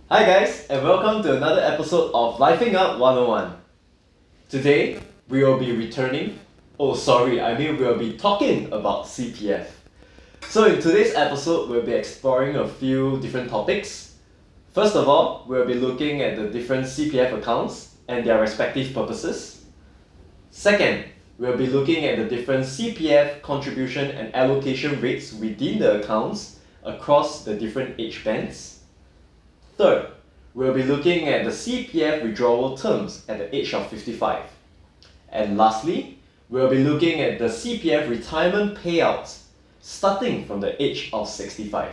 Hi guys, and welcome to another episode of Lifing Up 101. Today, we will be we will be talking about CPF. So in today's episode, we'll be exploring a few different topics. First of all, we'll be looking at the different CPF accounts and their respective purposes. Second, we'll be looking at the different CPF contribution and allocation rates within the accounts across the different age bands. Third, we'll be looking at the CPF withdrawal terms at the age of 55. And lastly, we'll be looking at the CPF retirement payouts starting from the age of 65.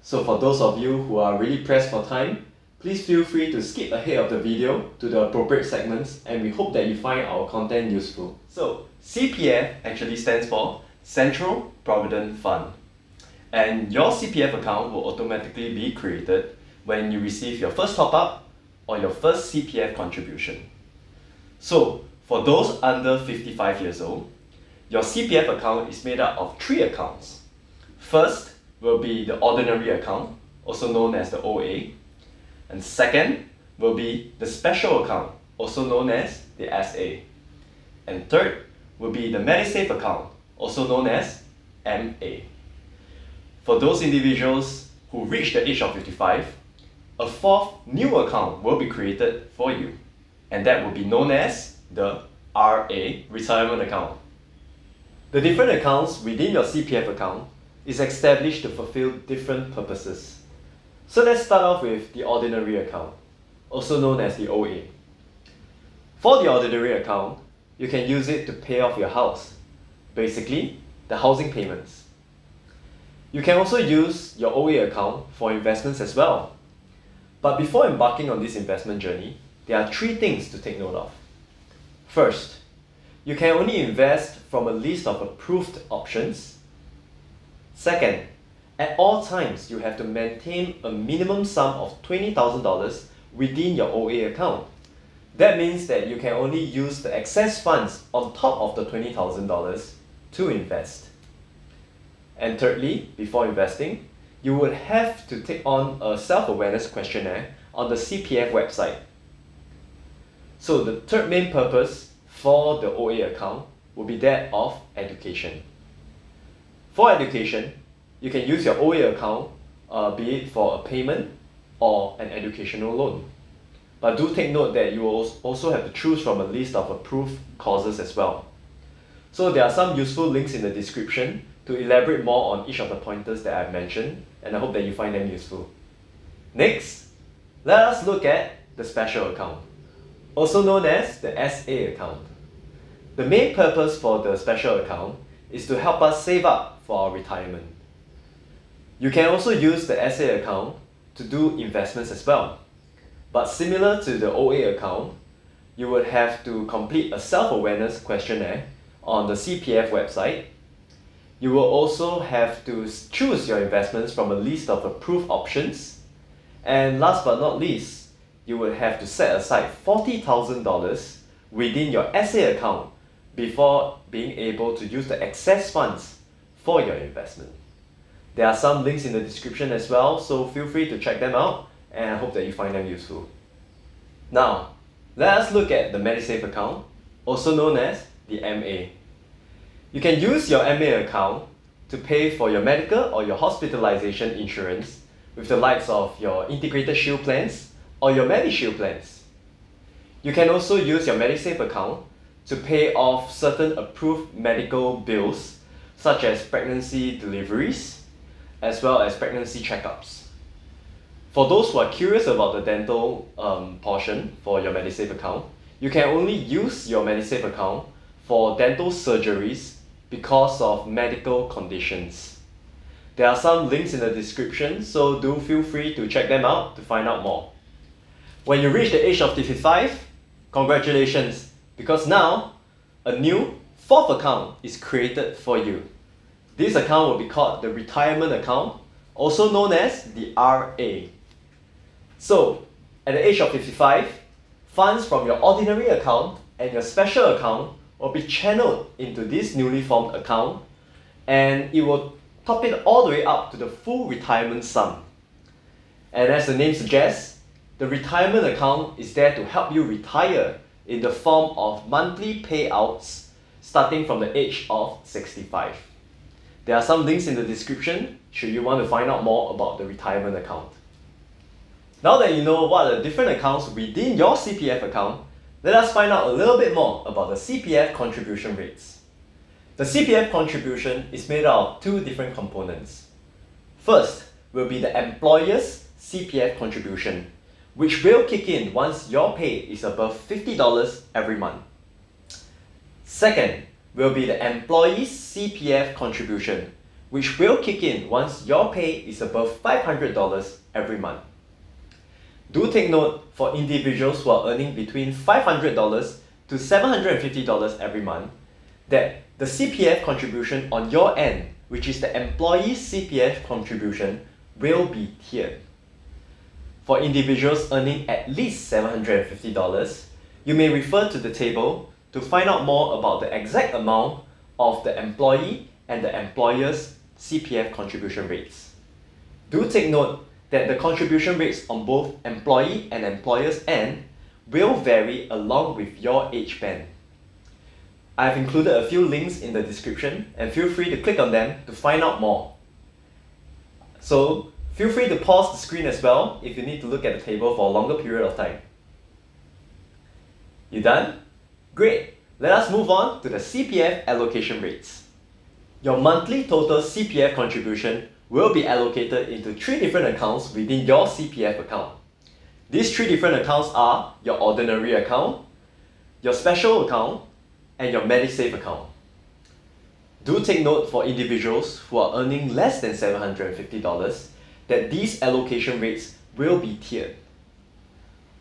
So for those of you who are really pressed for time, please feel free to skip ahead of the video to the appropriate segments, and we hope that you find our content useful. So CPF actually stands for Central Provident Fund. And your CPF account will automatically be created when you receive your first top-up or your first CPF contribution. So for those under 55 years old, your CPF account is made up of 3 accounts. First will be the ordinary account, also known as the OA. And second will be the special account, also known as the SA. And third will be the Medisave account, also known as MA. For those individuals who reach the age of 55, a fourth new account will be created for you, and that will be known as the RA, retirement account. The different accounts within your CPF account is established to fulfill different purposes. So let's start off with the ordinary account, also known as the OA. For the ordinary account, you can use it to pay off your house, basically the housing payments. You can also use your OA account for investments as well. But before embarking on this investment journey, there are 3 things to take note of. First, you can only invest from a list of approved options. Second, at all times you have to maintain a minimum sum of $20,000 within your OA account. That means that you can only use the excess funds on top of the $20,000 to invest. And thirdly, before investing, you would have to take on a self-awareness questionnaire on the CPF website. So the third main purpose for the OA account will be that of education. For education, you can use your OA account, be it for a payment or an educational loan. But do take note that you will also have to choose from a list of approved courses as well. So there are some useful links in the description to elaborate more on each of the pointers that I've mentioned, and I hope that you find them useful. Next, let us look at the special account, also known as the SA account. The main purpose for the special account is to help us save up for our retirement. You can also use the SA account to do investments as well. But similar to the OA account, you would have to complete a self-awareness questionnaire on the CPF website. You will also have to choose your investments from a list of approved options. And last but not least, you will have to set aside $40,000 within your SA account before being able to use the excess funds for your investment. There are some links in the description as well, so feel free to check them out, and I hope that you find them useful. Now, let us look at the Medisave account, also known as the MA. You can use your MA account to pay for your medical or your hospitalization insurance with the likes of your integrated shield plans or your Medishield plans. You can also use your Medisave account to pay off certain approved medical bills such as pregnancy deliveries as well as pregnancy checkups. For those who are curious about the dental portion for your Medisave account, you can only use your Medisave account for dental surgeries because of medical conditions. There are some links in the description, so do feel free to check them out to find out more. When you reach the age of 55, congratulations, because now a new 4th account is created for you. This account will be called the retirement account, also known as the RA. So, at the age of 55, funds from your ordinary account and your special account will be channeled into this newly formed account, and it will top it all the way up to the full retirement sum. And as the name suggests, the retirement account is there to help you retire in the form of monthly payouts starting from the age of 65. There are some links in the description should you want to find out more about the retirement account. Now that you know what are the different accounts within your CPF account, let us find out a little bit more about the CPF contribution rates. The CPF contribution is made up of two different components. First will be the employer's CPF contribution, which will kick in once your pay is above $50 every month. Second will be the employee's CPF contribution, which will kick in once your pay is above $500 every month. Do take note for individuals who are earning between $500 to $750 every month that the CPF contribution on your end, which is the employee's CPF contribution, will be tiered. For individuals earning at least $750, you may refer to the table to find out more about the exact amount of the employee and the employer's CPF contribution rates. Do take note that the contribution rates on both employee and employer's end will vary along with your age band. I have included a few links in the description and feel free to click on them to find out more. So feel free to pause the screen as well if you need to look at the table for a longer period of time. You done? Great! Let us move on to the CPF allocation rates. Your monthly total CPF contribution will be allocated into three different accounts within your CPF account. These three different accounts are your ordinary account, your special account, and your Medisave account. Do take note for individuals who are earning less than $750 that these allocation rates will be tiered.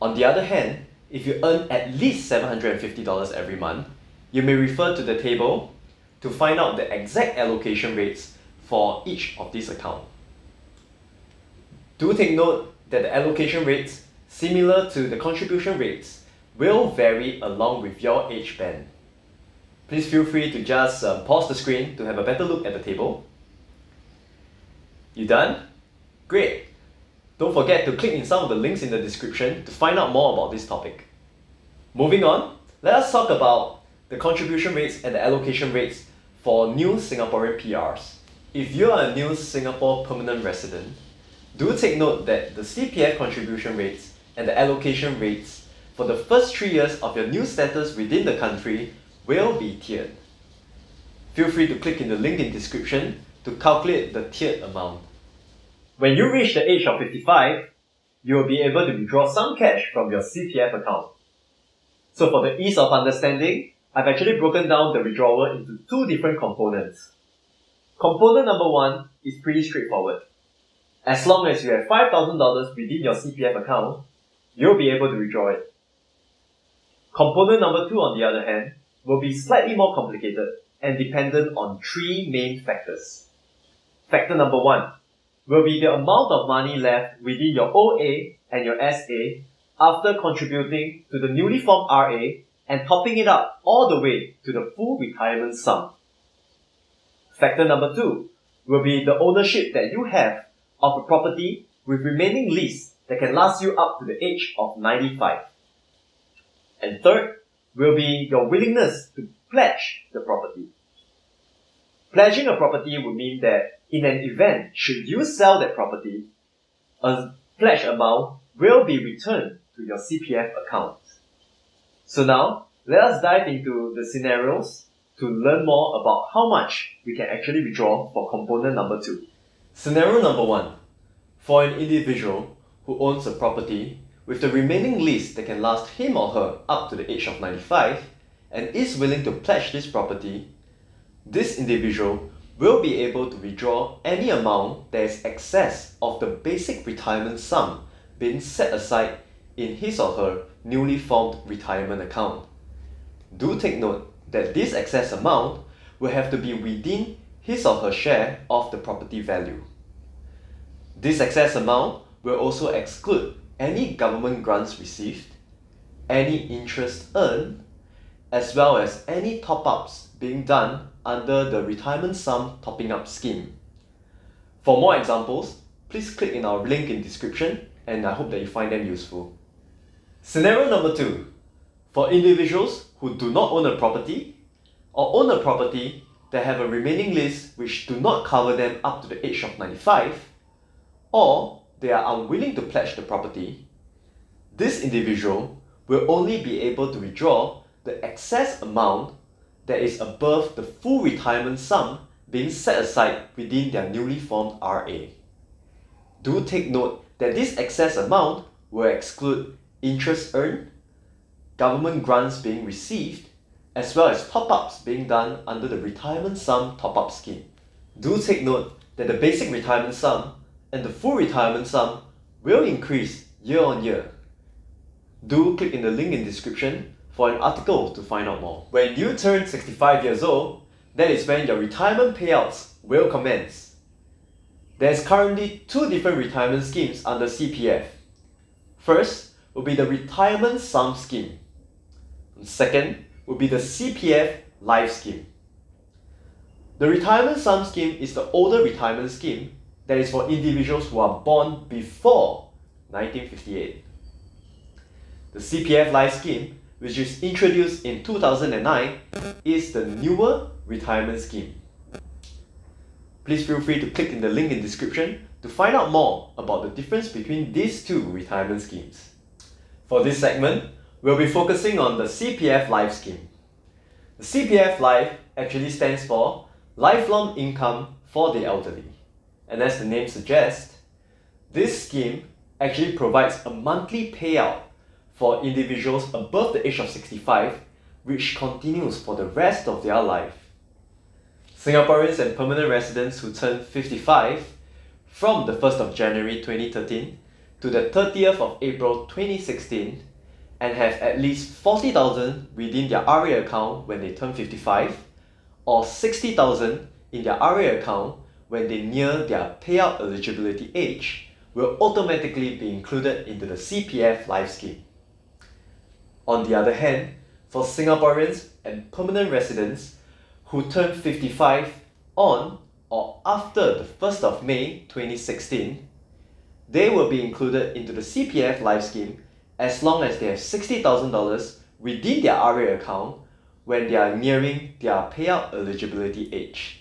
On the other hand, if you earn at least $750 every month, you may refer to the table to find out the exact allocation rates for each of these accounts. Do take note that the allocation rates, similar to the contribution rates, will vary along with your age band. Please feel free to just pause the screen to have a better look at the table. You done? Great! Don't forget to click in some of the links in the description to find out more about this topic. Moving on, let us talk about the contribution rates and the allocation rates for new Singaporean PRs. If you are a new Singapore permanent resident, do take note that the CPF contribution rates and the allocation rates for the first 3 years of your new status within the country will be tiered. Feel free to click in the link in description to calculate the tiered amount. When you reach the age of 55, you will be able to withdraw some cash from your CPF account. So for the ease of understanding, I've actually broken down the withdrawal into two different components. Component number one is pretty straightforward. As long as you have $5,000 within your CPF account, you'll be able to withdraw it. Component number two, on the other hand, will be slightly more complicated and dependent on three main factors. Factor number one will be the amount of money left within your OA and your SA after contributing to the newly formed RA and topping it up all the way to the full retirement sum. Factor number two will be the ownership that you have of a property with remaining lease that can last you up to the age of 95. And third will be your willingness to pledge the property. Pledging a property would mean that in an event should you sell that property, a pledge amount will be returned to your CPF account. So now, let us dive into the scenarios to learn more about how much we can actually withdraw for component number two. Scenario number one. For an individual who owns a property with the remaining lease that can last him or her up to the age of 95 and is willing to pledge this property, this individual will be able to withdraw any amount that is excess of the basic retirement sum being set aside in his or her newly formed retirement account. Do take note that this excess amount will have to be within his or her share of the property value. This excess amount will also exclude any government grants received, any interest earned, as well as any top-ups being done under the retirement sum topping up scheme. For more examples, please click in our link in description and I hope that you find them useful. Scenario number 2. For individuals who do not own a property or own a property that have a remaining lease which do not cover them up to the age of 95, or they are unwilling to pledge the property, this individual will only be able to withdraw the excess amount that is above the full retirement sum being set aside within their newly formed RA. Do take note that this excess amount will exclude interest earned, government grants being received, as well as top-ups being done under the retirement sum top-up scheme. Do take note that the basic retirement sum and the full retirement sum will increase year on year. Do click in the link in description for an article to find out more. When you turn 65 years old, that is when your retirement payouts will commence. There's currently 2 different retirement schemes under CPF. First will be the retirement sum scheme. And second will be the CPF LIFE scheme. The retirement sum scheme is the older retirement scheme that is for individuals who are born before 1958. The CPF LIFE scheme, which is introduced in 2009, is the newer retirement scheme. Please feel free to click in the link in description to find out more about the difference between these 2 retirement schemes. For this segment, we'll be focusing on the CPF LIFE scheme. The CPF LIFE actually stands for Lifelong Income for the Elderly. And as the name suggests, this scheme actually provides a monthly payout for individuals above the age of 65, which continues for the rest of their life. Singaporeans and permanent residents who turn 55 from the 1st of January 2013 to the 30th of April 2016 and have at least 40,000 within their RA account when they turn 55, or 60,000 in their RA account when they near their payout eligibility age, will automatically be included into the CPF LIFE scheme. On the other hand, for Singaporeans and permanent residents who turn 55 on or after the 1st of May 2016, they will be included into the CPF LIFE scheme as long as they have $60,000 within their RA account when they are nearing their payout eligibility age.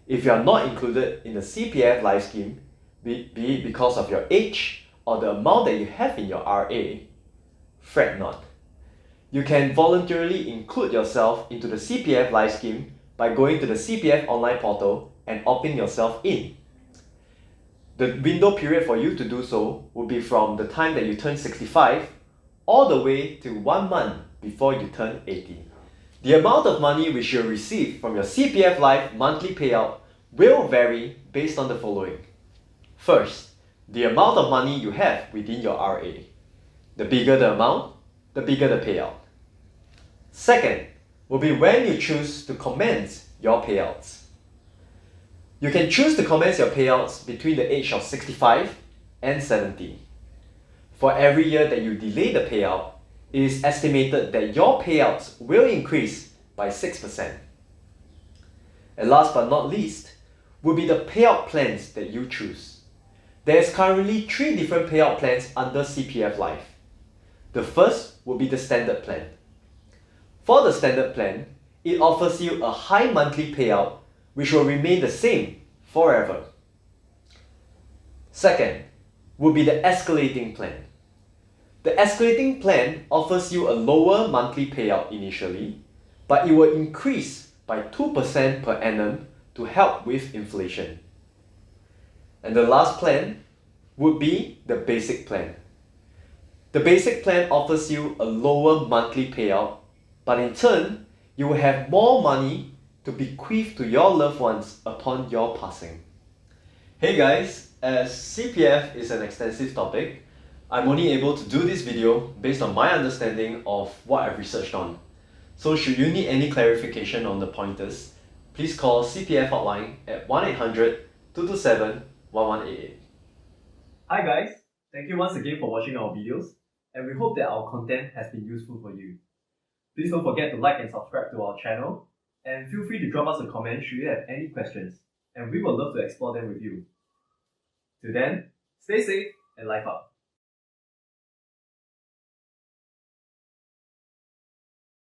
If you are not included in the CPF LIFE scheme, be it because of your age or the amount that you have in your RA, fret not. You can voluntarily include yourself into the CPF LIFE scheme by going to the CPF online portal and opting yourself in. The window period for you to do so will be from the time that you turn 65 all the way to 1 month before you turn 80. The amount of money which you'll receive from your CPF LIFE monthly payout will vary based on the following. First, the amount of money you have within your RA. The bigger the amount, the bigger the payout. Second, will be when you choose to commence your payouts. You can choose to commence your payouts between the age of 65 and 70. For every year that you delay the payout, it is estimated that your payouts will increase by 6%. And last but not least, will be the payout plans that you choose. There is currently 3 different payout plans under CPF LIFE. The first will be the standard plan. For the standard plan, it offers you a high monthly payout which will remain the same forever. Second, will be the escalating plan. The escalating plan offers you a lower monthly payout initially, but it will increase by 2% per annum to help with inflation. And the last plan would be the basic plan. The basic plan offers you a lower monthly payout, but in turn, you will have more money to bequeath to your loved ones upon your passing. Hey guys, as CPF is an extensive topic, I'm only able to do this video based on my understanding of what I've researched on. So should you need any clarification on the pointers, please call CPF hotline at 1-800-227-1188. Hi guys, thank you once again for watching our videos, and we hope that our content has been useful for you. Please don't forget to like and subscribe to our channel, and feel free to drop us a comment should you have any questions, and we will love to explore them with you. Till then, stay safe and life up.